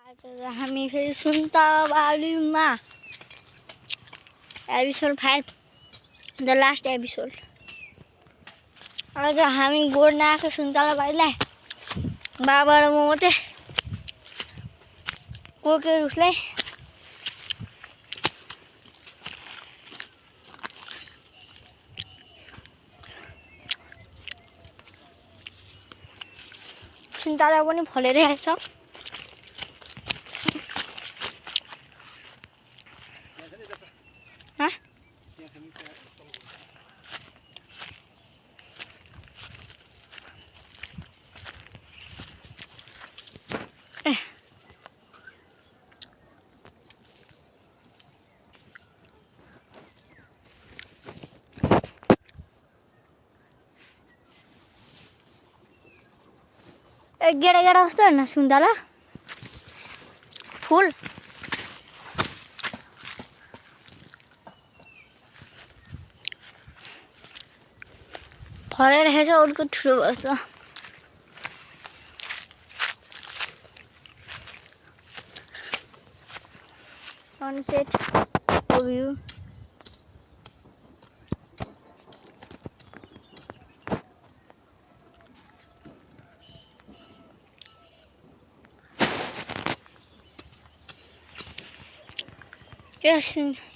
आज हामी फेरि सुन्तलाबारीमा एपिसोड 5 द लास्ट एपिसोड। आज हामी गोड्न आएको सुन्तलाबारीलाई बाबा र म मात्रै कोकेर उसलाई सुन्तला पनि फलेर आएको छ। गेडा गेडा कस्तो हेर्न सुन्तला फुल फलेर रहेछ। अर्को ठुलो भएछ सनसेट भ्यू।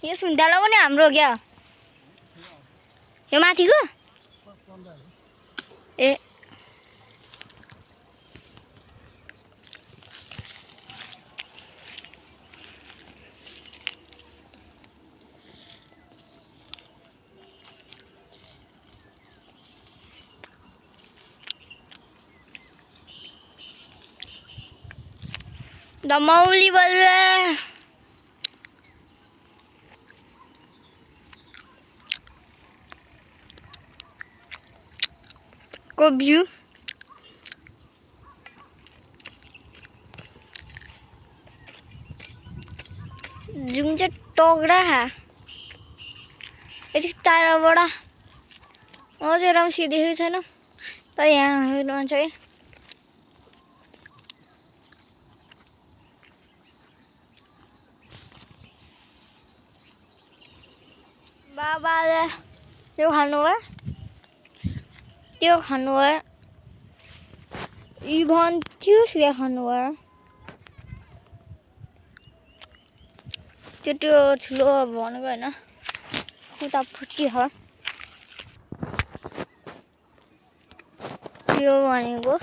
यो सुन्तला पनि हाम्रो क्या यो माथिको ए द मौली बल्ला को भ्यू। जुन चाहिँ टोक्रा यति टाढाबाट अझै राम्रोसित देखेको छैन, तर यहाँ हेर्नुहुन्छ है बाबाले यो खानुभयो त्यो खानुभयो इभन त्यो सुया खानुभयो त्यो ठुलो भनेको होइन उता फुटी छ त्यो भनेको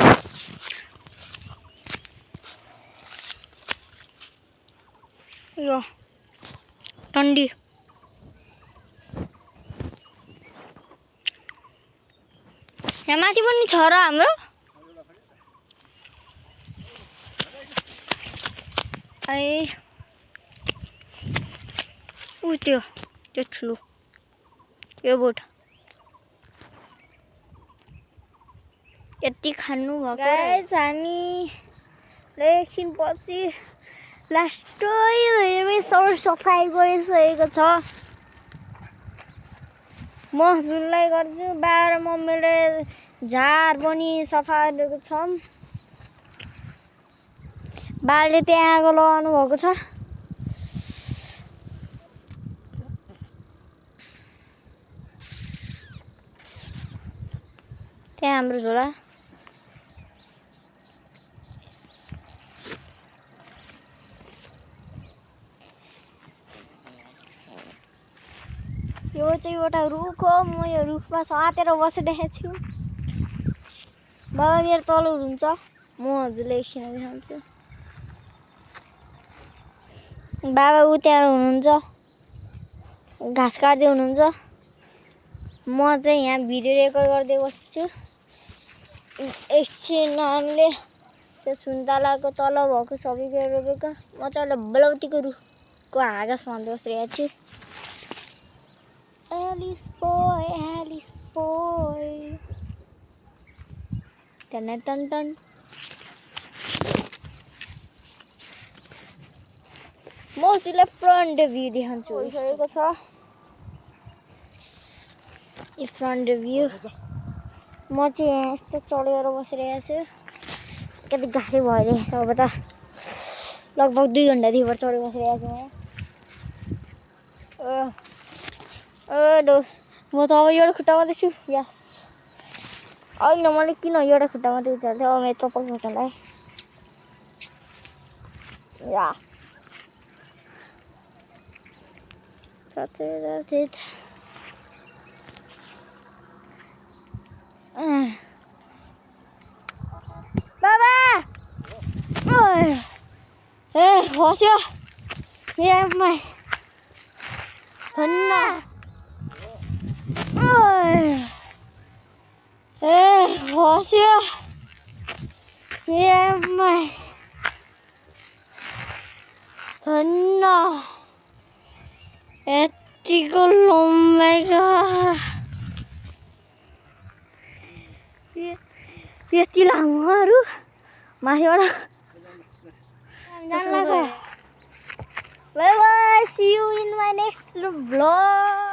यो टन्डी। यहाँ माथि पनि छ र हाम्रो त्यो ठुलो यो बोट यति खानु भएको। हामीले एकछिनपछि लास्टै सफाइ गरिसकेको छ। म जुनलाई गर्छु बाह्र मम्मीले झार पनि सफा गरेको छ। बाले त्यहाँ आगो लगाउनु भएको छ। त्यहाँ हाम्रो झोला यो चाहिँ एउटा रुख हो। म यो रुखमा सातेर बसिरहेको छु। बाबा मेरो तल हुनुहुन्छ, म हजुरलाई एकछिन देखाउँछु। बाबा उ त्यहाँ हुनुहुन्छ, घाँस काट्दै हुनुहुन्छ। म चाहिँ यहाँ भिडियो रेकर्ड गर्दै बस्छु। एकछिन हामीले त्यो सुन्तलाको तल भएको सबै रोपेको। म चाहिँ बेलौतीको रुखको हाँगासमा बसिरहेको छु। Alice boy टन म चाहिँ फ्रन्ट भ्यू देखाउँछु। भइसकेको छ यो फ्रन्ट भ्यू। म चाहिँ यहाँ यस्तो चढेर बसिरहेको छु। कति गाह्रो भइरहेको छ अब त। लगभग 2 घन्टादेखि बढी चढेर बसिरहेको छु म त अब एउटा खुट्टा मात्रै छु या होइन मैले किन एउटा खुट्टा मात्रै उचाल्छु अब मेरो चप्पल खोज्नलाई या बाबा ए हस्यो यामै धन्न ए हस्यो यामै धन्न यतिको लम्बाइको यति लामोहरू माथिबाट Bye bye, see you in my next vlog.